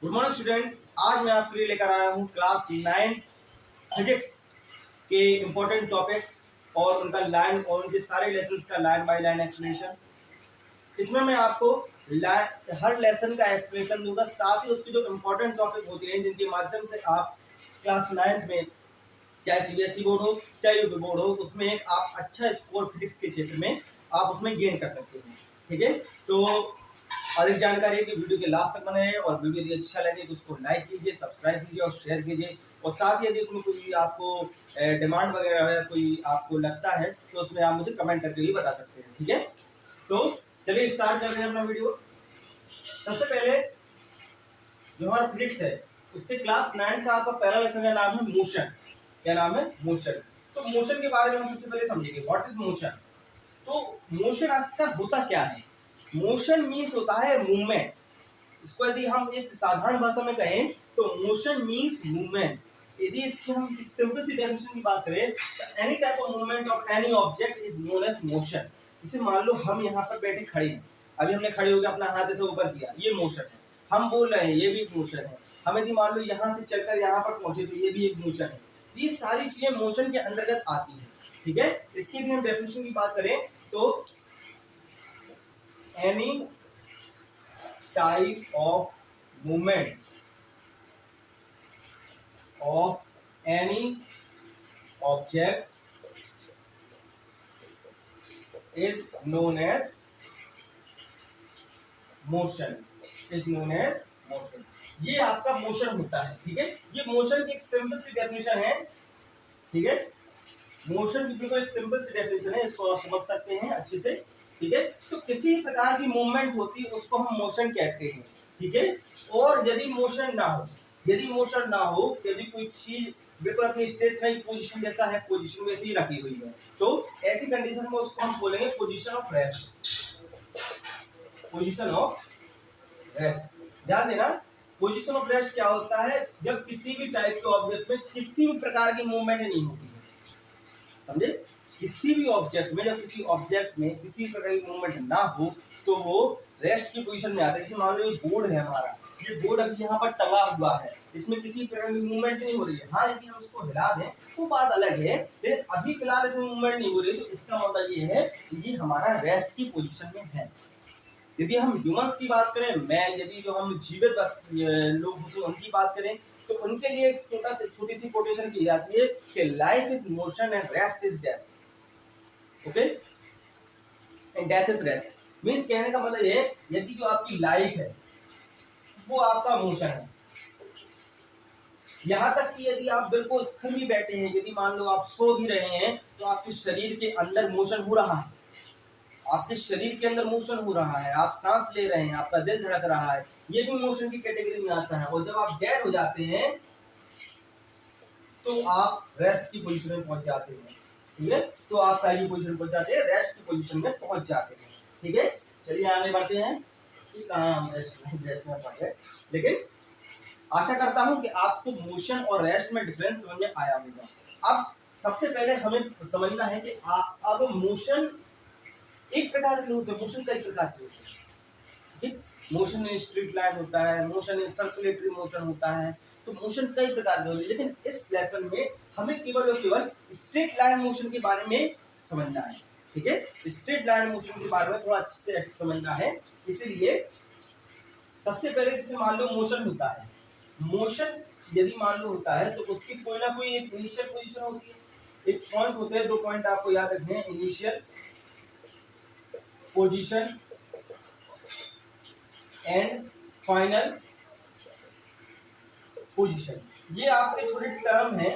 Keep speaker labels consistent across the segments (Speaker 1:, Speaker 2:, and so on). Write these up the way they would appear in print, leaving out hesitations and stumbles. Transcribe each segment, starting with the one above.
Speaker 1: Good morning students. आज मैं आपके लिए लेकर आया हूँ क्लास 9 फिजिक्स के इम्पोर्टेंट टॉपिक्स और उनका लाइन और उनके सारे लेसन्स का लाइन बाय लाइन एक्सप्लेनेशन। इसमें मैं आपको हर लेसन का एक्सप्लेनेशन दूंगा, साथ ही उसके जो इम्पोर्टेंट टॉपिक होते हैं जिनके माध्यम से आप क्लास 9 में चाहे सीबीएसई बोर्ड हो चाहे यूपी बोर्ड हो उसमें एक आप अच्छा स्कोर फिजिक्स के क्षेत्र में आप उसमें गेन कर सकते हैं। ठीक है, तो अधिक जानकारी की वीडियो के लास्ट तक बने रहें और वीडियो यदि अच्छा लगे तो उसको लाइक कीजिए, सब्सक्राइब कीजिए और शेयर कीजिए। और साथ ही यदि उसमें कोई आपको डिमांड वगैरह है, कोई आपको लगता है तो उसमें आप मुझे कमेंट करके भी बता सकते हैं। ठीक है, तो चलिए स्टार्ट करते हैं अपना वीडियो। सबसे पहले जो हमारा फिजिक्स है उसके क्लास 9 का आपका पहला लेसन का नाम है मोशन। क्या नाम है? मोशन। तो मोशन के बारे में हम सबसे पहले समझेंगे व्हाट इज मोशन। तो मोशन आपका होता क्या है? मोशन मीन्स होता है मूवमेंट। इसको यदि हम एक साधारण भाषा में कहें तो मोशन मीन्स मूवमेंट। यदि इसकी हम सिंपल सी डेफिनेशन की बात करें तो any type of movement of any object is known as motion. जैसे मान लो हम यहाँ पर बैठे खड़े हैं, अभी हमने खड़े होकर अपना हाथ ऐसे ऊपर किया, ये मोशन है। हम बोल रहे हैं, ये भी एक मोशन है। हम यदि मान लो यहाँ से चलकर यहाँ पर पहुंचे तो ये भी एक मोशन है। ये सारी चीजें मोशन के अंतर्गत आती है। ठीक है, इसकी यदि हम डेफिनेशन की बात करें तो any type of movement of any object is known as motion, is known as motion। ये आपका मोशन होता है। ठीक है, ये मोशन की एक सिंपल सी डेफिनेशन है। ठीक है, मोशन की बिल्कुल एक सिंपल सी डेफिनेशन है, इसको आप समझ सकते हैं अच्छे से। ठीक है, तो किसी प्रकार की मूवमेंट होती है उसको हम मोशन कहते हैं। ठीक है, और यदि मोशन ना हो, यदि कोई चीज बिल्कुल अपनी स्टेशनरी पोजीशन जैसा है, पोजीशन वैसी ही रखी हुई है, तो ऐसी कंडीशन में उसको हम बोलेंगे position of rest. Position of rest, ध्यान देना। पोजीशन ऑफ रेस्ट क्या होता है? जब किसी भी टाइप के ऑब्जेक्ट में किसी भी प्रकार की मूवमेंट नहीं होती है। समझे? किसी भी ऑब्जेक्ट में, जब किसी ऑब्जेक्ट में किसी प्रकार की मूवमेंट ना हो तो वो रेस्ट की पोजीशन में आता है। जैसे मान लो ये बोर्ड है हमारा, ये बोर्ड अभी यहाँ पर टंगा हुआ है, इसमें किसी प्रकार की मूवमेंट नहीं हो रही है। हाँ, यदि हम उसको हिला दें तो बात अलग है, लेकिन अभी फिलहाल इसमें मूवमेंट नहीं हो रही, तो इसका मतलब ये है कि ये हमारा रेस्ट की पोजीशन में है। यदि हम ह्यूमंस की बात करें, यदि जो हम जीवित लोग होते हैं उनकी बात करें तो उनके लिए एक छोटी सी कोटेशन की जाती है कि life is motion and rest is death. Okay, and death is rest. Means कहने का मतलब ये, यदि जो आपकी लाइफ है वो आपका मोशन है। यहाँ तक कि यदि आप बिल्कुल स्थिर भी बैठे हैं, यदि मान लो आप सो भी रहे हैं तो आपके शरीर के अंदर मोशन हो रहा है, आपके शरीर के अंदर मोशन हो रहा है, आप सांस ले रहे हैं, आपका दिल धड़क रहा है, ये भी मोशन की कैटेगरी में आता है। और जब आप डेड हो जाते हैं तो आप रेस्ट की पोजीशन में पहुंच जाते हैं। ठीक है, तो आप पहली पोजीशन पहुंच जाते हैं, रेस्ट की पोजीशन में पहुंच जाते हैं। ठीक है, चलिए आगे बढ़ते हैं। रेस्ट में पहुंचे, लेकिन आशा करता हूं कि आपको मोशन और रेस्ट में डिफरेंस समझ में आया होगा। अब सबसे पहले हमें समझना है कि अब मोशन एक प्रकार के होते हैं, मोशन कई प्रकार के होते हैं। ठीक, मोशन इन स्ट्रेट लाइन होता है, मोशन इन सर्कुलेटरी मोशन होता है, तो मोशन कई प्रकार के होते हैं। लेकिन इस लेसन में हमें केवल और केवल स्ट्रेट लाइन मोशन के बारे में समझना है। ठीक है, स्ट्रेट लाइन मोशन के बारे में थोड़ा अच्छे से समझना है। इसीलिए सबसे पहले जैसे मान लो मोशन होता है, मोशन यदि मान लो होता है तो उसकी कोई ना कोई एक इनिशियल पोजीशन होती है, एक पॉइंट होते हैं। 2 पॉइंट आपको याद रखने हैं, initial position and final position. ये आपके थोड़े टर्म है,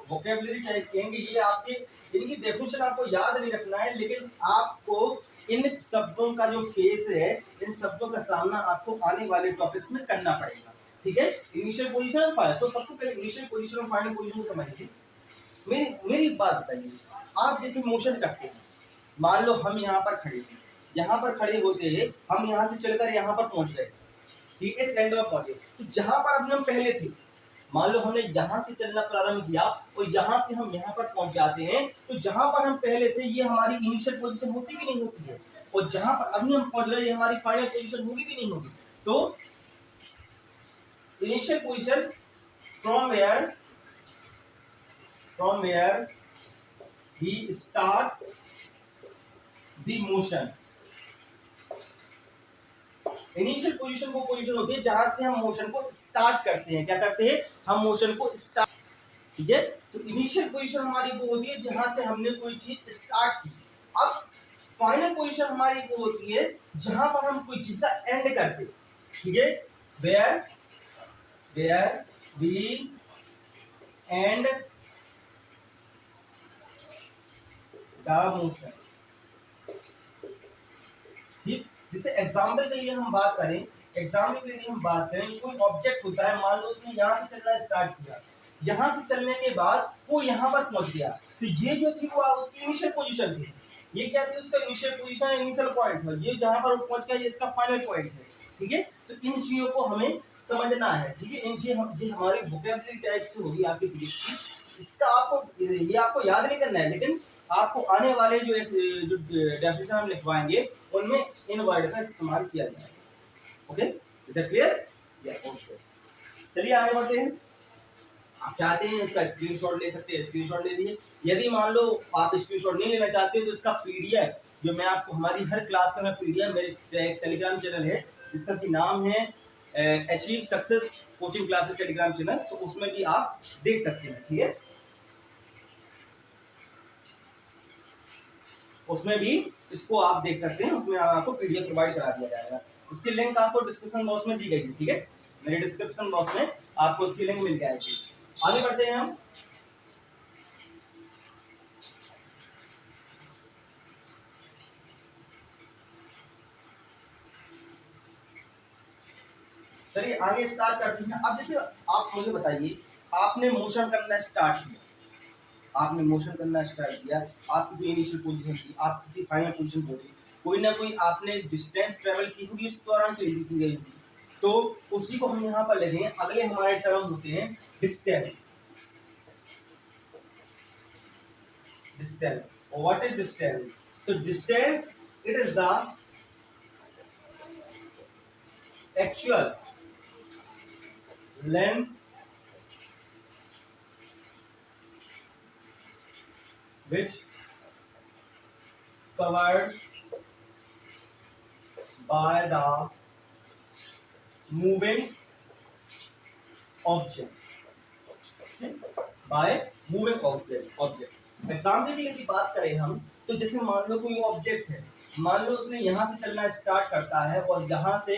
Speaker 1: वोकैबुलरी टाइप के हैं, ये आपके इनकी डेफिनेशन आपको याद नहीं रखना है, लेकिन आपको इन शब्दों का जो फेस है, इन शब्दों का सामना आपको आने वाले टॉपिक्स में करना पड़ेगा। ठीक है, इनिशियल पोजीशन और फाइनल। तो सबसे पहले इनिशियल पोजीशन और फाइनल पोजीशन को समझिए। मेरी एक बात बताइए, आप जैसे मोशन करते हैं, मान लो हम यहाँ पर खड़े थे, यहाँ पर खड़े होते हैं, हम यहाँ से चलकर यहाँ पर पहुंच गए। ठीक है, एंड में पहुंचे, तो जहां पर अभी हम पहले थे, मान लो हमने यहां से चलना प्रारंभ किया और यहां से हम यहां पर पहुंच जाते हैं, तो जहां पर हम पहले थे ये हमारी इनिशियल पोजीशन होती कि नहीं होती है, और जहां पर अभी हम पहुंच रहे हैं ये हमारी फाइनल पोजीशन होगी कि नहीं होगी। तो initial position from where we start the motion। Initial position वो पोजीशन होती है जहां से हम मोशन को स्टार्ट करते हैं। क्या करते हैं? हम मोशन को स्टार्ट। ठीक है, तो इनिशियल पोजीशन हमारी वो होती है जहां से हमने कोई चीज स्टार्ट की। अब फाइनल पोजीशन हमारी वो होती है जहां पर हम कोई चीज का एंड करते हैं। ठीक है, where we end the motion. ठीक, जैसे एग्जाम्पल के लिए हम बात करें, कोई ऑब्जेक्ट होता है, मान लो उसने यहाँ से चलना स्टार्ट किया, यहाँ से चलने के बाद वो यहाँ पर पहुंच गया, तो ये जो थी वो उसकी इनिशियल पोजीशन थी। ये क्या थी? उसका इनिशियल पोजीशन, इनिशियल पॉइंट है। ये जहाँ पर वो पहुंच गया ये इसका फाइनल पॉइंट है। ठीक है, तो इन चीजों को हमें समझना है। ठीक है, इन चीज हमारी वोकैबुलरी टाइप से होगी आपकी फिजिक्स की। इसका आपको ये आपको याद नहीं करना है, लेकिन आपको आने वाले जो डेफिनेशन हम लिखवाएंगे उनमें इन वर्ड का इस्तेमाल किया जाएगा। Okay, is that clear? या ओके, चलिए आगे बढ़ते हैं। आप चाहते हैं इसका स्क्रीनशॉट ले सकते हैं, स्क्रीनशॉट ले लीजिए। यदि मान लो आप स्क्रीनशॉट नहीं लेना चाहते तो इसका पीडीएफ जो मैं आपको हमारी हर क्लास का मैं पीडीएफ मेरे टेलीग्राम चैनल है जिसका कि नाम है achieve success coaching classes Telegram channel, तो उसमें भी आप देख सकते हैं। ठीक है, उसमें भी इसको आप देख सकते हैं, उसमें आपको पीडीएफ प्रोवाइड करा दिया जाएगा। उसकी लिंक आपको डिस्क्रिप्शन बॉक्स में दी गई है। ठीक है, मेरे डिस्क्रिप्शन बॉक्स में आपको उसकी लिंक मिल जाएगी। आगे बढ़ते हैं हम। चलिए आगे स्टार्ट करते हैं। अब जैसे आप मुझे बताइए, आपने मोशन करना स्टार्ट किया, आपकी कोई इनिशियल पोजीशन थी, आप किसी फाइनल पोजीशन पहुंचे, कोई ना कोई आपने डिस्टेंस ट्रेवल की होगी उस दौरान की गई होगी, तो उसी को हम यहाँ पर ले लें। अगले हमारे टर्म होते हैं डिस्टेंस। What is distance? तो distance it is the actual length which covered by the moving object। Example के लिए बात करें हम, तो जैसे मान लो कोई ऑब्जेक्ट है, मान लो उसने यहाँ से चलना स्टार्ट करता है और यहाँ से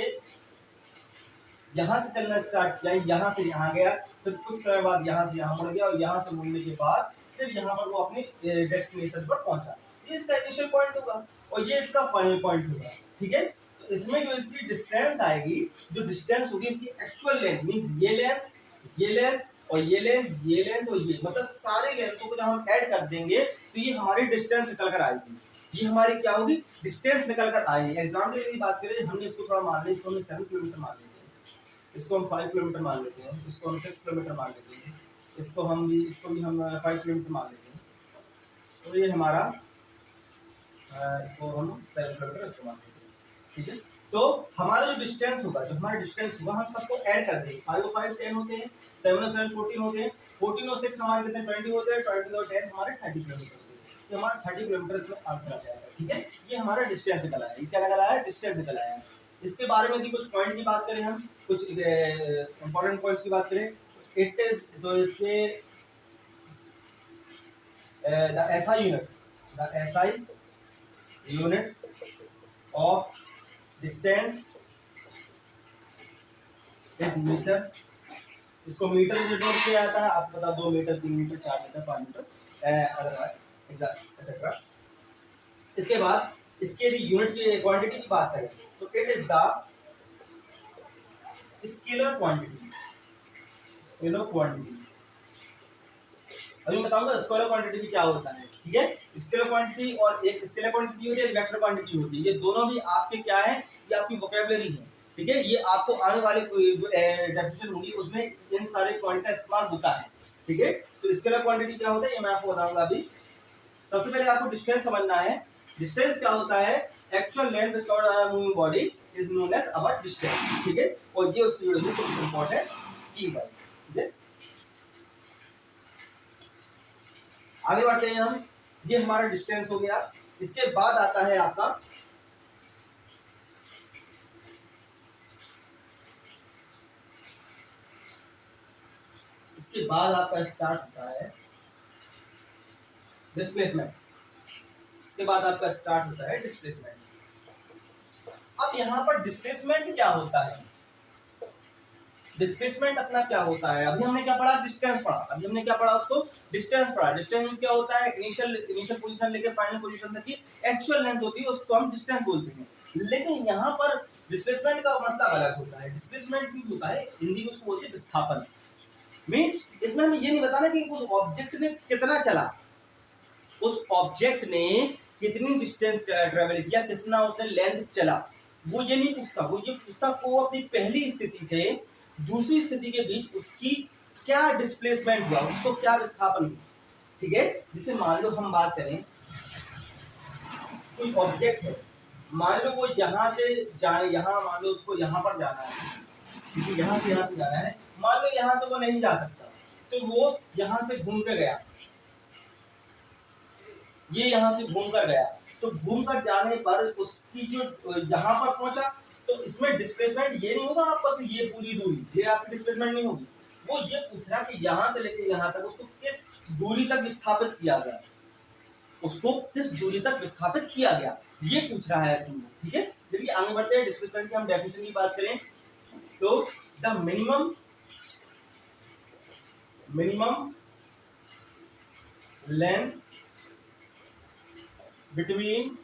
Speaker 1: चलना स्टार्ट किया, यहाँ से यहाँ गया, फिर कुछ समय बाद यहाँ से यहाँ मुड़ गया और यहाँ से मुड़ने के बाद फिर यहाँ पर वो अपने डेस्टिनेशन पर पहुंचा। ये इसका इनिशियल पॉइंट होगा और ये इसका फाइनल पॉइंट होगा। ठीक है, तो इसमें जो इसकी डिस्टेंस आएगी, जो डिस्टेंस होगी इसकी एक्चुअल लेंथ मींस ये लेंथ और ये लेंथ और ये, मतलब सारे लेंथों को जब हम ऐड कर देंगे तो ये हमारी डिस्टेंस निकल कर आएगी। ये हमारी क्या होगी? डिस्टेंस निकल कर आएगी। एग्जाम्पल की बात करें, हमने इसको थोड़ा मान लिया, इसको हमने 7 किलोमीटर मान लेते हैं, इसको हम 5 किलोमीटर मान लेते हैं, इसको हम 6 किलोमीटर मान लेते हैं, इसको भी हम 5 किलोमीटर मान लेते हैं, तो ये हमारा इसको हम 7 किलोमीटर इसको मान लेते हैं। ठीक है, तो हमारा जो डिस्टेंस होगा, हम सबको ऐड कर देंगे। 5 और 5 10 होते हैं, 7 और 7 14 होते हैं, 14 और 6 हमारे कितने 20 होते हैं, 20 और 10 हमारे 30 किलोमीटर होते हैं। तो हमारा 30 किलोमीटर इसमें आंसर आ जाएगा। ठीक है, ये हमारा डिस्टेंस निकल आया। ये क्या निकल आया? डिस्टेंस निकल आया। इसके बारे में भी कुछ पॉइंट की बात करें, हम कुछ इंपॉर्टेंट पॉइंट्स की बात करें, इट इज तो इसके the SI unit of distance is metre. इसको मीटर में डिनोट किया जाता है, आपको पता 2 metre 3 metre 4 metre 5 metre etcetera. इसके बाद इसके यूनिट की क्वांटिटी की बात करें तो it is the scalar quantity. अभी बताऊंगा स्केलर क्वांटिटी क्या होता है। ठीक है, स्केलर क्वांटिटी और एक स्केलर क्वांटिटी होती है, एक वेक्टर क्वांटिटी होती है। ये दोनों भी आपके क्या है? ये आपकी वोकैबुलरी है। ठीक है, ये आपको आने वाले जो डेफिनेशन होगी उसमें इन सारे पॉइंट का इस्तेमाल होता है। ठीक है, तो स्केलर क्वांटिटी क्या होता है ये मैं आपको बताऊंगा अभी। सबसे पहले आपको डिस्टेंस समझना है। डिस्टेंस क्या होता है? Actual length covered by moving body is known as our distance. ठीक है, और ये उससे जुड़े हुए कुछ इंपॉर्टेंट की बाई, ठीक है। आगे बढ़ते हैं हम, ये हमारा डिस्टेंस हो गया। इसके बाद आता है आपका इसके बाद आपका स्टार्ट होता है डिस्प्लेसमेंट। इसके बाद आपका स्टार्ट होता है डिस्प्लेसमेंट। अब यहाँ पर डिस्प्लेसमेंट क्या होता है, डिस्प्लेसमेंट अपना क्या होता है। अभी हमने क्या पढ़ा, डिस्टेंस पढ़ा। अभी हमने क्या पढ़ा, उसको डिस्टेंस पढ़ा। डिस्टेंस क्या होता है, इनिशियल पोजीशन लेके फाइनल पोजीशन तक की एक्चुअल लेंथ होती है, उसको हम डिस्टेंस बोलते हैं। लेकिन यहाँ पर डिस्प्लेसमेंट का मतलब अलग होता है। डिस्प्लेसमेंट भी होता है, हिंदी में उसको बोलते हैं विस्थापन। मींस इसमें हमें ये नहीं बताना कि उस ऑब्जेक्ट ने कितना चला, उस ऑब्जेक्ट ने कितनी डिस्टेंस ट्रेवल किया, कितना उसने लेंथ चला, वो ये नहीं पूछता। वो ये पूछता को अपनी पहली स्थिति से दूसरी स्थिति के बीच उसकी क्या डिस्प्लेसमेंट हुआ, उसको क्या विस्थापन हुआ, ठीक है। जैसे मान लो हम बात करें, कोई ऑब्जेक्ट है, मान लो वो यहाँ से जाने, यहाँ मान लो उसको यहाँ पर जाना है, क्योंकि यहाँ से यहाँ पे जाना है। मान लो यहाँ से वो नहीं जा सकता, तो वो यहाँ से घूम कर गया, ये यहाँ से घूम कर गया। तो घूम कर जाने पर उसकी जो यहाँ पर पहुंचा, तो इसमें डिस्प्लेसमेंट ये नहीं होगा आपका, तो ये पूरी दूरी, ये आपकी डिस्प्लेसमेंट नहीं होगी। वो ये पूछ रहा कि यहाँ से लेकर यहाँ तक उसको किस दूरी तक विस्थापित किया गया, उसको किस दूरी तक विस्थापित किया गया, ये पूछ रहा है इसमें, ठीक है। चलिए आगे बढ़ते हैं। डिस्प्लेसमेंट की हम डेफिनेशन की बात करें तो the minimum length between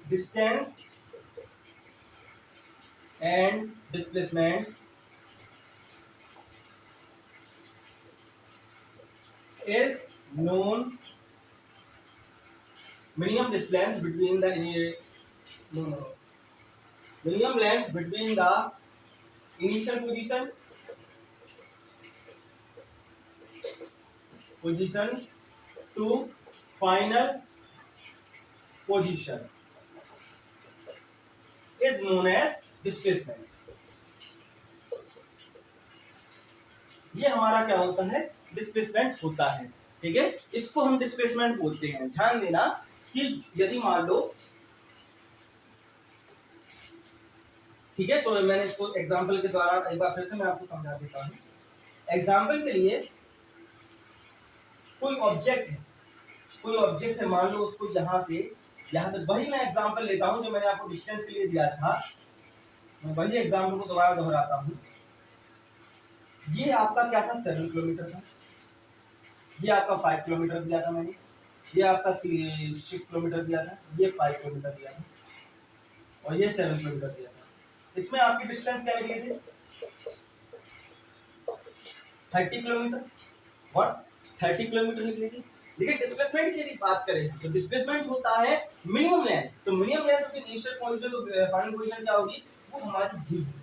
Speaker 1: distance and displacement is known. Minimum distance between the minimum length between the initial position to final position is known as displacement. ये हमारा क्या होता है, डिस्प्लेसमेंट होता है, ठीक है। इसको हम डिस्प्लेसमेंट बोलते हैं। ध्यान देना कि यदि मान लो, ठीक है, तो मैंने इसको एग्जांपल के द्वारा एक बार फिर से मैं आपको समझा देता हूँ। एग्जांपल के लिए कोई ऑब्जेक्ट है, कोई ऑब्जेक्ट है, मान लो उसको यहाँ से यहाँ तक, वही मैं एग्जांपल लेता हूँ जो मैंने आपको डिस्टेंस के लिए दिया था, मैं वही एग्जांपल को दोबारा दोहराता हूँ। ये आपका क्या था, 7 किलोमीटर था। ये आपका 5 किलोमीटर दिया था मैंने, ये आपका 6 किलोमीटर दिया था, ये 5 किलोमीटर दिया था, और ये 7 किलोमीटर दिया था। इसमें आपकी डिस्टेंस क्या निकली थी, 30 किलोमीटर। व्हाट, 30 किलोमीटर निकली थी। लेकिन डिस्प्लेसमेंट की यदि बात करें तो डिस्प्लेसमेंट होता है मिनिमम लेंथ। तो मिनिमम लेंथ की इनिशियल पोजीशन तो फाइनल पोजीशन क्या होगी, वो हमारी ये होगी,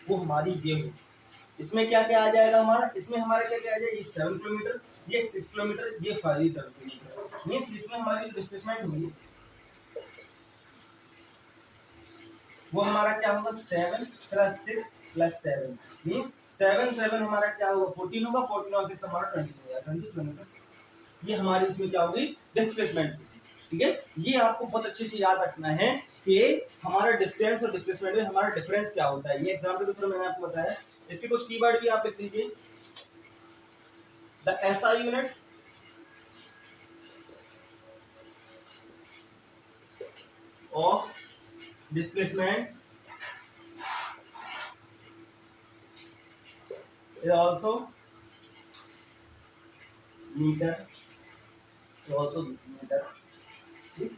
Speaker 1: वो हमारी ये होगी। इसमें क्या क्या आ जाएगा हमारा, इसमें हमारा क्या क्या आ जाएगा, ये 7 किलोमीटर, ये 6 किलोमीटर, ये 7 किलोमीटर। मींस इसमें हमारी डिस्प्लेसमेंट होगी वो हमारा क्या होगा, 7 + 6 + 7 मींस 7 हमारा क्या होगा, 14 होगा। 14 और 6 हमारा 20 हो गया, 20 किलोमीटर। ये हमारी इसमें क्या होगी, डिस्प्लेसमेंट, ठीक है। ये आपको बहुत अच्छे से याद रखना है कि हमारा डिस्टेंस और डिस्प्लेसमेंट में हमारा डिफरेंस क्या होता है। ये एग्जांपल के थ्रू मैंने आपको बताया। इसके कुछ कीवर्ड भी आप लिख लीजिए। The SI unit, of displacement is also meter, ठीक।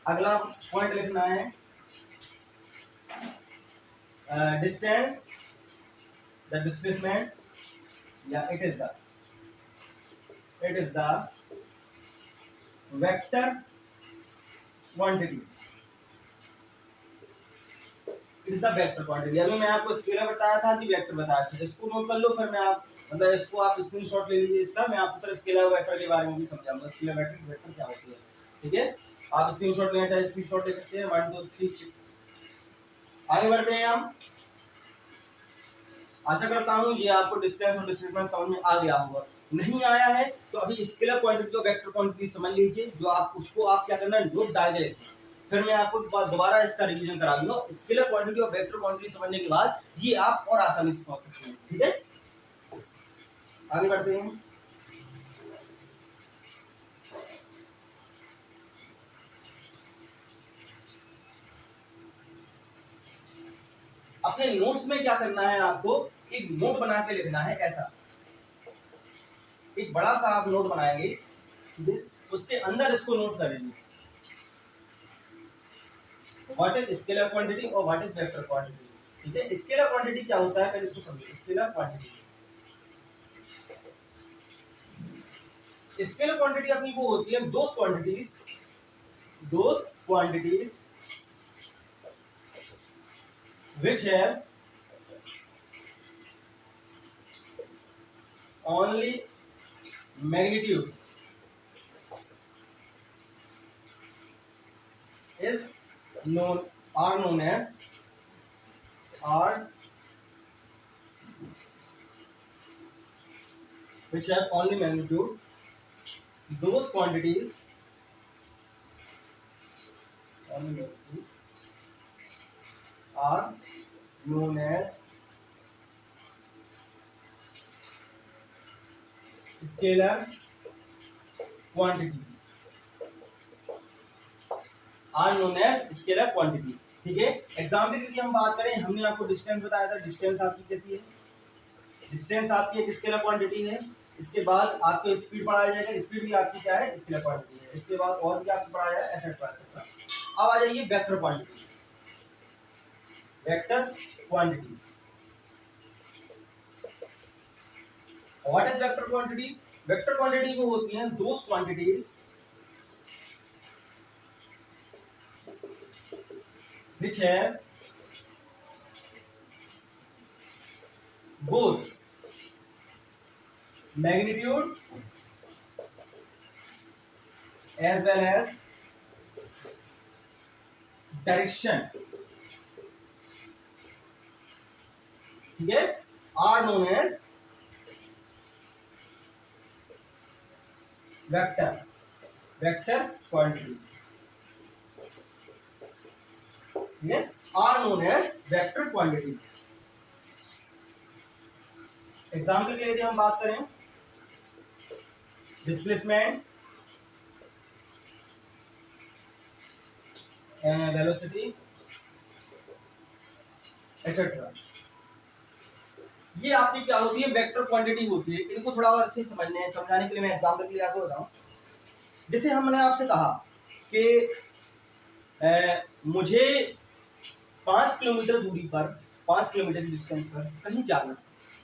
Speaker 1: अगला पॉइंट लिखना है, डिस्टेंस द डिस्प्लेसमेंट, या it is the vector quantity, it is the vector quantity. अभी मैं आपको स्केलर बताया था कि वेक्टर बताया था, इसको नोट कर लो, फिर मैं आप मतलब इसको आप स्क्रीनशॉट ले लीजिए इसका, मैं आपको फिर स्केलर वेक्टर के बारे में भी समझाऊंगा, स्केलर वेक्टर क्या होती है, ठीक है। आप स्क्रीनशॉट लेना चाहे स्क्रीनशॉट ले सकते हैं, 1 2 3 आगे बढ़ते हैं हम। आशा करता हूं ये आपको डिस्टेंस और डिस्प्लेसमेंट समझ में आ गया होगा। नहीं आया है तो अभी स्केलर क्वांटिटी और वेक्टर क्वांटिटी समझ लीजिए, जो आप उसको आप क्या करना है, नोट डाल के रखिए। फिर मैं आपको दोबारा इसका रिवीजन करा दूंगा। स्केलर क्वांटिटी और वेक्टर क्वांटिटी समझने के बाद ये आप और आसानी से समझ सकते हैं। ठीक है, आगे बढ़ते हैं। अपने नोट्स में क्या करना है, आपको एक नोट बना के लिखना है। ऐसा एक बड़ा सा आप नोट बनाएंगे, ठीक है, उसके अंदर इसको नोट कर लीजिए, व्हाट इज स्केलर क्वांटिटी और व्हाट इज वेक्टर क्वांटिटी। ठीक है, स्केलर क्वांटिटी क्या होता है पहले इसको समझिए। स्केलर क्वांटिटी अपनी वो होती है दोस quantities which have only magnitude is known are known as are which have only magnitude. Those quantities only magnitude are known as scalar quantity are known as scalar quantity। ठीक है, example के लिए हम बात करें, हमने आपको डिस्टेंस बताया था। डिस्टेंस आपकी कैसी है, डिस्टेंस आपकी एक स्केलर क्वांटिटी है। इसके बाद आपको स्पीड पढ़ाया जाएगा, स्पीड भी आपकी क्या है, स्केलर क्वांटिटी है। इसके बाद और भी आपको पढ़ाया जाएगा, एसेट क्वांटिटी। अब आ जाइए vector quantity. Vector quantity, what is vector quantity? Vector quantity वो होती हैं दोस quantities which have both magnitude as well as direction। ठीक है, are known as vector quantity. ठीक है, are known as vector quantity. Example के लिए हम बात करें, डिस्प्लेसमेंट, वेलोसिटी, एक्सेट्रा, ये आपकी क्या होती है, वेक्टर क्वांटिटी होती है। इनको थोड़ा और अच्छे समझने हैं, समझाने के लिए मैं एग्जाम्पल के लिए आपको बताऊं। जैसे हमने आपसे कहा कि मुझे 5 किलोमीटर दूरी पर, 5 किलोमीटर की डिस्टेंस पर कहीं जाना है।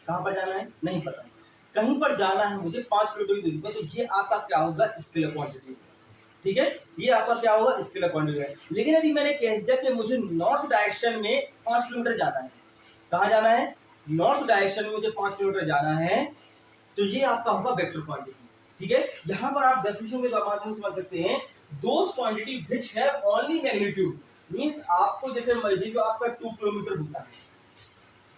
Speaker 1: कहाँ पर जाना है नहीं पता, कहीं पर जाना है मुझे 5 किलोमीटर की दूरी पर, तो ये आपका क्या होगा, स्केलर क्वांटिटी। ठीक है, ये आपका क्या होगा, स्केलर क्वांटिटी है। लेकिन यदि मैंने कह दिया कि मुझे नॉर्थ डायरेक्शन में 5 किलोमीटर जाना है, कहाँ जाना है, नॉर्थ डायरेक्शन में मुझे 5 किलोमीटर जाना है, तो ये आपका होगा वेक्टर क्वांटिटी। ठीक है, यहां पर आप डेफिनेशन के माध्यम से समझ सकते हैं, those quantity which have only magnitude, means आपको जैसे मर्जी, जो आपका 2 किलोमीटर होता है,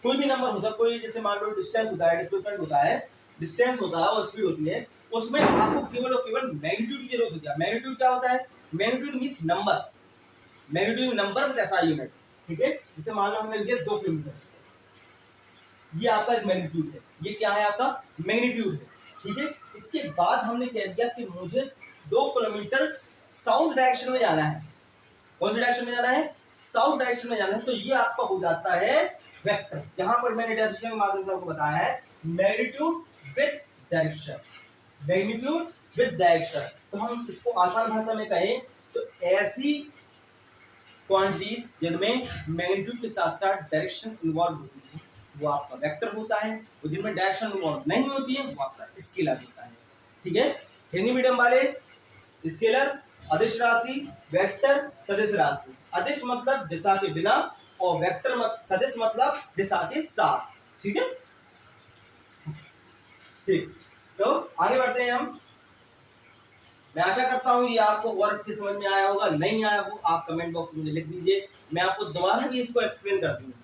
Speaker 1: कोई भी नंबर होता है, कोई जैसे मान लो डिस्टेंस होता है, डिस्प्लेसमेंट होता है, डिस्टेंस होता है और स्पीड होती है, उसमें आपको केवल और केवल मैग्नीट्यूड की जरूरत होती है। मैग्नीट्यूड क्या होता है, magnitude means number, magnitude number with SI unit. ठीक है, जैसे मान लो हमने लिया 2 किलोमीटर, ये आपका एक मैग्नीट्यूड है, ये क्या है आपका मैग्नीट्यूड है। ठीक है, इसके बाद हमने कह दिया कि मुझे 2 किलोमीटर साउथ डायरेक्शन में जाना है। कौन सी डायरेक्शन में जाना है, साउथ डायरेक्शन में जाना है, तो ये आपका हो जाता है वेक्टर। जहां पर मैंने डेफिनेशन के माध्यम से आपको बताया है, magnitude with direction, magnitude with direction. तो हम इसको आसान भाषा में कहें तो ऐसी क्वांटिटीज जिनमें मैग्नीट्यूड के साथ साथ डायरेक्शन इन्वॉल्व होती है, वो आपका वेक्टर होता है, और जिनमें डायरेक्शन इन्वॉल्व नहीं होती है, वो आपका स्केलर होता है। ठीक है, हिंदी मीडियम वाले स्केलर अदिश राशि, वेक्टर सदिश राशि। अदिश मतलब दिशा के बिना और वेक्टर सदिश मतलब दिशा के साथ। ठीक है, ठीक, तो आगे बढ़ते हैं हम। मैं आशा करता हूँ ये आपको और अच्छे समझ में आया होगा, नहीं आया हो आप कमेंट बॉक्स में मुझे लिख दीजिए, मैं आपको दोबारा भी इसको एक्सप्लेन कर दूंगा,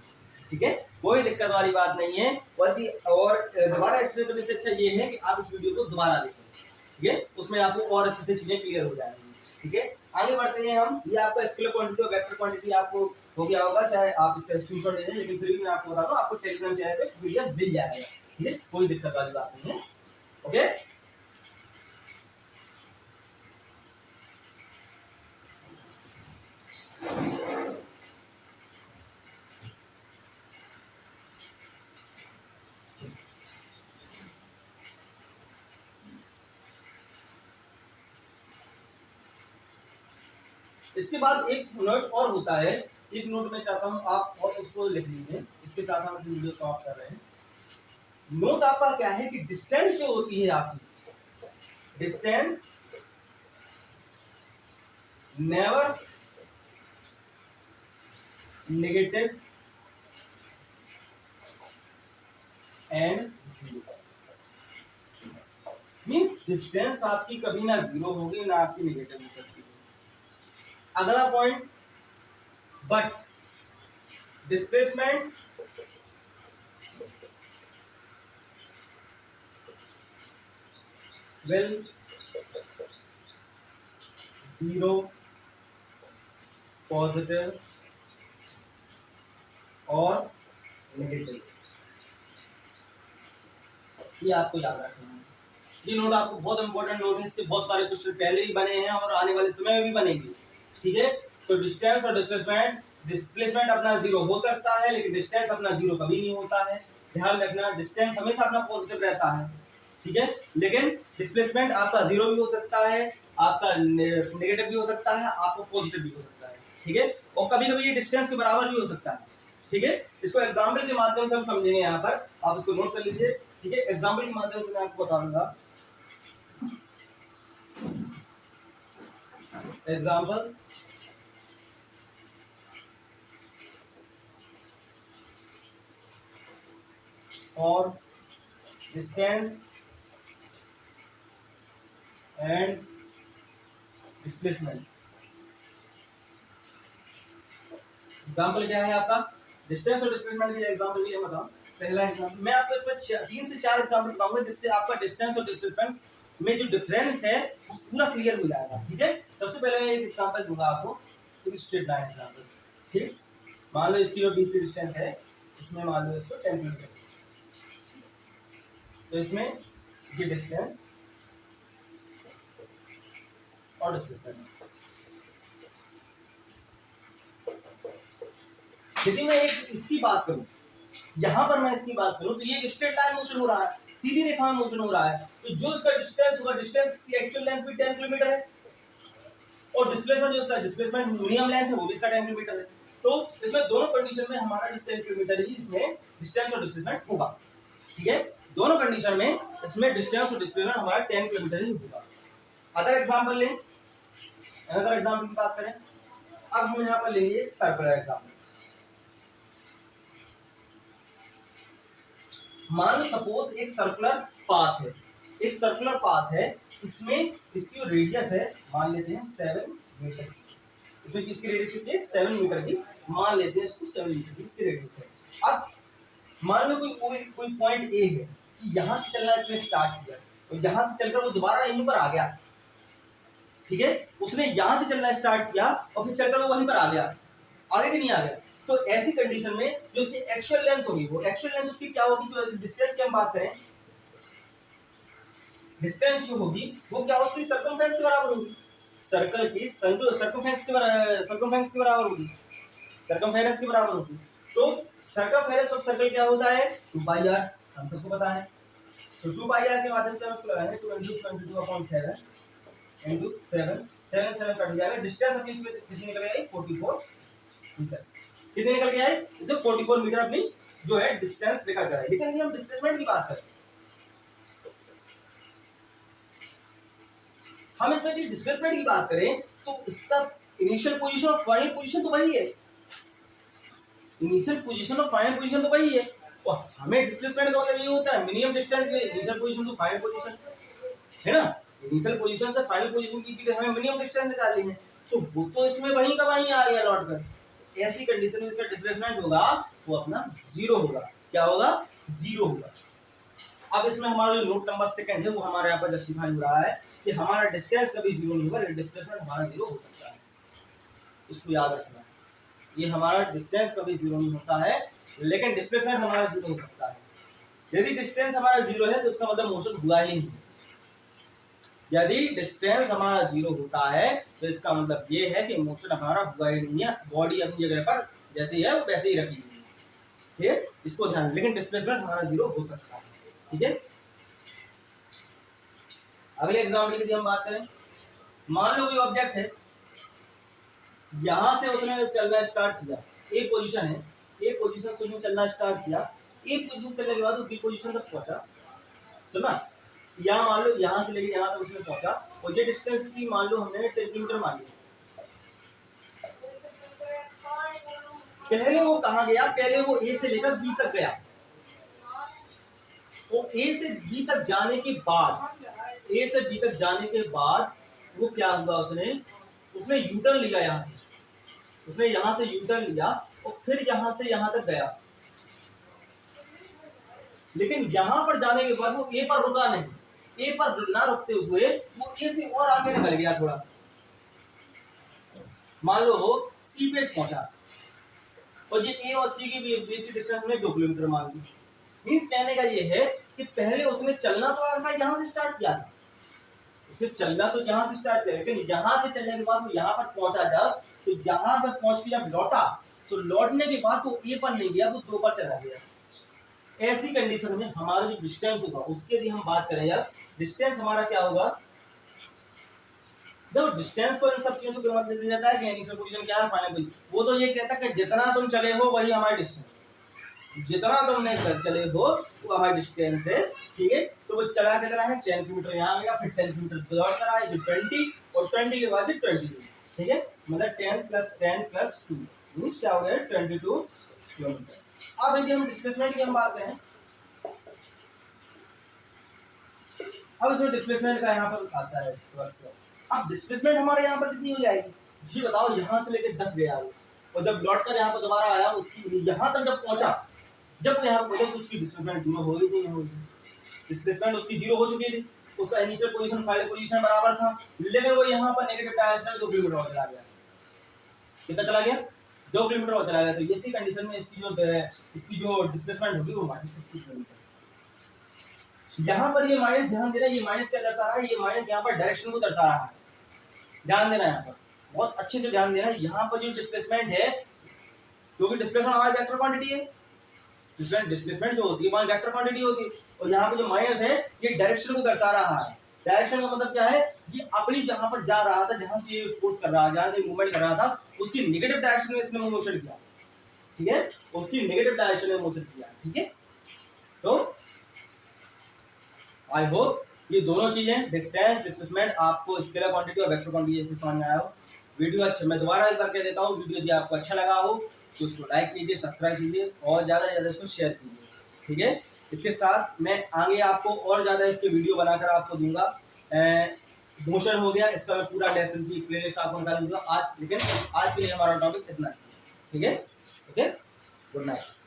Speaker 1: ठीक है, कोई दिक्कत वाली बात नहीं है। और दोबारा एक्सप्लेन करने से अच्छा ये है कि आप इस वीडियो को दोबारा देखें, ठीक है, उसमें आपको और अच्छे से चीजें क्लियर हो जाएंगी, ठीक है। आगे बढ़ते हैं हम, ये आपका स्केलर क्वांटिटी और वेक्टर क्वांटिटी आपको हो गया होगा, चाहे आप इसका स्क्रीनशॉट ले लें, लेकिन फिर भी मैं आपको बता दूं आपको टेलीग्राम चैनल पे पीडीएफ मिल जाएगा, ठीक है, कोई दिक्कत वाली बात नहीं है, ओके। इसके बाद एक नोट और होता है, एक नोट में चाहता हूं आप और उसको लिख लीजिए, इसके साथ हम वीडियो समाप्त कर रहे हैं। नोट आपका क्या है कि डिस्टेंस जो होती है आपकी, distance never negative and means distance आपकी कभी ना जीरो होगी ना आपकी नेगेटिव हो सकती है। अगला point, but displacement will zero positive और नेगेटिव, ये आपको याद रखना है। ये नोट आपको बहुत इंपॉर्टेंट नोट है, इससे बहुत सारे क्वेश्चन पहले ही बने हैं और आने वाले समय में भी बनेंगे, ठीक है। तो डिस्टेंस और डिस्प्लेसमेंट, डिस्प्लेसमेंट अपना जीरो हो सकता है लेकिन डिस्टेंस अपना जीरो कभी नहीं होता है, ध्यान रखना, डिस्टेंस हमेशा अपना पॉजिटिव रहता है, ठीक है, लेकिन डिस्प्लेसमेंट आपका जीरो भी हो सकता है, आपका नेगेटिव भी हो सकता है, आपको पॉजिटिव भी हो सकता है, ठीक है, और कभी कभी ये डिस्टेंस के बराबर भी हो सकता है, ठीक है। इसको एग्जाम्पल के माध्यम से हम समझेंगे, यहाँ पर आप इसको नोट कर लीजिए, ठीक है, एग्जाम्पल के माध्यम से मैं आपको बता दूंगा। एग्जाम्पल्स, और डिस्टेंस एंड डिस्प्लेसमेंट। एग्जाम्पल क्या है आपका, डिस्टेंस और डिस्प्लेसमेंट के एग्जाम्पल भी बताऊं। पहला एग्जाम्पल मैं आपको इसमें 3 से 4 एग्जाम्पल बताऊंगा जिससे आपका डिस्टेंस और डिस्प्लेसमेंट में जो डिफरेंस है वो पूरा क्लियर हो जाएगा, ठीक है। सबसे पहले मैं एक एग्जाम्पल दूंगा आपको, एक स्ट्रेट लाइन एग्जाम्पल, ठीक, मान लो इसकी जो 20 की डिस्टेंस है, इसमें मान लो इसको 10 किलोमीटर, तो इसमें ये डिस्टेंस और डिस्प्लेसमेंट, यदि मैं एक इसकी बात करूं, यहां पर मैं इसकी बात करूं तो ये एक स्ट्रेट लाइन मोशन हो रहा है, सीधी रेखा में मोशन हो रहा है, तो जो इसका डिस्टेंस होगा, डिस्टेंस की एक्चुअल लेंथ भी 10 किलोमीटर है, और डिस्प्लेसमेंट जो इसका डिस्प्लेसमेंट मिनिमम लेंथ है वो भी इसका 10 किलोमीटर है, तो इसमें दोनों कंडीशन में हमारा 10 किलोमीटर ही इसमें डिस्टेंस और डिस्प्लेसमेंट होगा, ठीक है, दोनों कंडीशन में इसमें डिस्टेंस और डिस्प्लेसमेंट हमारा 10 किलोमीटर ही होगा। अदर एग्जांपल लें, अदर एग्जांपल की बात करें, अब हम यहां पर लेंगे सर्कुलर एग्जांपल। मान लो सपोज एक सर्कुलर पाथ है, एक सर्कुलर पाथ है, इसमें इसकी जो रेडियस है मान लेते हैं 7 मीटर की, इसमें किसकी रेडियस कितनी है 7 मीटर की, मान लेते हैं इसको 7 मीटर की इसकी रेडियस है। अब मान लो कोई पॉइंट ए है कि यहां से चलना इसने स्टार्ट किया और यहां से चलकर वो दोबारा यहीं पर आ गया, ठीक है, उसने यहां से चलना स्टार्ट किया और फिर चलकर वो वहीं पर आ गया, आगे भी नहीं आ गया, तो ऐसी कंडीशन में जो उसकी एक्चुअल लेंथ होगी, वो एक्चुअल लेंथ उसकी क्या होगी, जो डिस्टेंस की हम बात करें, डिस्टेंस जो होगी वो क्या उसकी सर्कमफेरेंस के बराबर होगी, सर्कल की सर्कमफेरेंस के बराबर होगी, सर्कमफेरेंस के बराबर होगी। तो सर्कमफेरेंस ऑफ सर्कल क्या होता है 2 पाई r, हम सबको पता है, तो 2 पाई r के माध्यम से हम उसको लगाएंगे 22/7 into 7 7 7 कट जाएगा, डिस्टेंस अपनी इसमें कितनी निकल आई 44 मीटर, कितने निकल के आए इसे 44 मीटर अपनी जो है डिस्टेंस निकल कर आए। लेकिन हम डिस्प्लेसमेंट की बात करें, हम इसमें जो डिस्प्लेसमेंट की बात करें तो इसका इनिशियल पोजीशन और फाइनल पोजीशन तो वही है, इनिशियल पोजीशन और फाइनल पोजीशन तो वही है, और हमें डिस्प्लेसमेंट का मतलब ये होता है मिनिमम डिस्टेंस के initial position to final position, है ना। इनिशियल पोजीशन से फाइनल पोजीशन की हमें मिनिमम डिस्टेंस निकालनी है, तो वो तो इसमें वहीं का वहीं आ गया लौट कर। ऐसी कंडीशन में इसका डिस्प्लेसमेंट होगा वो अपना जीरो होगा। क्या होगा? जीरो होगा। अब इसमें हमारा जो नोट नंबर सेकंड है वो हमारे यहाँ पर जस्टिफाई हो रहा है कि हमारा डिस्टेंस कभी जीरो नहीं होगा, डिस्प्लेसमेंट हमारा जीरो हो सकता है। इसको याद रखना, ये हमारा डिस्टेंस कभी जीरो नहीं होता है, लेकिन डिस्प्लेसमेंट हमारा जीरो हो सकता है। यदि डिस्टेंस हमारा जीरो है तो इसका मतलब मोशन हुआ ही नहीं। यदि डिस्टेंस हमारा जीरो होता है तो इसका मतलब ये है कि मोशन हमारा हुआ ही नहीं है, बॉडी अपनी जगह पर जैसे है वैसे ही रखी हुई है। ठीक है, इसको ध्यान, लेकिन डिस्प्लेसमेंट हमारा जीरो हो सकता है। ठीक है, अगले एग्जाम्पल की हम बात करें। मान लो कोई ऑब्जेक्ट है, यहां से उसने चलना स्टार्ट किया, एक पोजीशन है, एक पोजीशन से उसने चलना स्टार्ट किया, एक पोजीशन चलने के बाद वो बी पोजीशन तक पहुंचा। सुना, यहाँ मान लो यहाँ से लेके यहाँ तक उसने पहुंचा और ये डिस्टेंस की मान लो हमने 10 किलोमीटर मान ली। पहले वो कहाँ गया? पहले वो ए से लेकर बी तक गया, तो ए से बी तक जाने के बाद, ए से बी तक जाने के बाद वो क्या हुआ, उसने यू टर्न लिया, यहाँ से उसने यहाँ से यू टर्न लिया और फिर यहाँ से यहाँ तक गया। लेकिन यहाँ पर जाने के बाद वो ए पर रुका नहीं, ए पर ना रुकते हुए वो ए से और आगे निकल गया थोड़ा, मान लो वो सी पे पहुंचा और ये ए और सी की बीच की डिस्टेंस में 2 किलोमीटर मान ली। मींस कहने का ये है कि पहले उसने चलना तो आखिर यहाँ से स्टार्ट किया था, उसने चलना तो यहाँ से स्टार्ट किया, लेकिन यहाँ से चलने के बाद वो यहाँ पर पहुंचा जब, तो यहाँ पर पहुंच के जब लौटा तो लौटने के बाद वो ए पर नहीं गया, वो 2 पर चला गया। ऐसी कंडीशन में हमारा जो डिस्टेंस होगा उसके लिए हम बात करें यार, डिस्टेंस हमारा क्या होगा? देखो डिस्टेंस को इन सब चीजों से मतलब दिया जाता है कि इनिशियल पोजीशन क्या है, फाइनल पोजीशन, वो तो ये कहता है कि जितना तुम चले हो वही हमारा डिस्टेंस, जितना तुमने चले हो वो हमारा डिस्टेंस है। ठीक है, तो वो चला कितना है? 10 किलोमीटर यहाँ गया, फिर 10 किलोमीटर दौड़ कर आए, जो 20 और 20 के बाद 22। ठीक है, मतलब 10 + 2 मींस क्या हो गया? 22 किलोमीटर। अब यदि हम डिस्प्लेसमेंट की हम बात करें, अब इसमें डिस्प्लेसमेंट का यहाँ पर आता है समस्या। अब डिस्प्लेसमेंट हमारे यहाँ पर कितनी हो जाएगी ये बताओ? यहाँ से लेकर 10 गया वो, और जब लौट कर यहाँ पर दोबारा आया, उसकी यहाँ तक जब पहुंचा, जब यहाँ पहुंचा तो उसकी डिस्प्लेसमेंट जीरो हो गई, नहीं होगी, डिस्प्लेसमेंट उसकी जीरो हो चुकी थी, उसका इनिशियल पोजीशन फाइनल पोजीशन बराबर था, लेकिन वो यहाँ पर नेगेटिव डायरेक्शन 2 किलोमीटर और चला गया। कितना चला गया? 2 किलोमीटर और चला गया। तो इसी कंडीशन में इसकी जो डिस्प्लेसमेंट होगी वो -50 किलोमीटर। यहाँ पर ये माइनस, ध्यान देना, ये माइनस क्या दर्शा रहा है? ये माइनस यहाँ पर डायरेक्शन को दर्शा रहा है, ध्यान देना, यहाँ पर बहुत अच्छे से ध्यान देना। यहाँ पर जो डिस्प्लेसमेंट है, क्योंकि डिस्प्लेसमेंट हमारी वेक्टर क्वांटिटी है, डिस्प्लेसमेंट जो होती है हमारी वेक्टर क्वांटिटी होती है, और यहाँ पर जो माइनस है ये डायरेक्शन को दर्शा रहा है। डायरेक्शन का मतलब क्या है? ये अपनी जहाँ पर जा रहा था, जहाँ से ये फोर्स कर रहा है, जहाँ से मूवमेंट कर रहा था, उसकी नेगेटिव डायरेक्शन में इसने मोशन किया। ठीक है, उसकी नेगेटिव डायरेक्शन में मोशन किया। ठीक है, तो आई होप ये दोनों चीजें, डिस्टेंस, डिस्प्लेसमेंट, आपको स्केलर क्वांटिटी और वेक्टर क्वांटिटी जैसे समझ में आया हो। वीडियो अच्छा, मैं दोबारा एक बार कह देता हूँ, वीडियो यदि आपको अच्छा लगा हो तो उसको लाइक कीजिए, सब्सक्राइब कीजिए और ज़्यादा से ज़्यादा इसको शेयर कीजिए। ठीक है, इसके साथ मैं आगे आपको और ज़्यादा इसके वीडियो बनाकर आपको दूंगा। मोशन हो गया, इसका मैं पूरा लेसन की प्लेलिस्ट आपको निकाल दूंगा आज, लेकिन आज के लिए हमारा टॉपिक इतना है। ठीक है, ओके, गुड नाइट।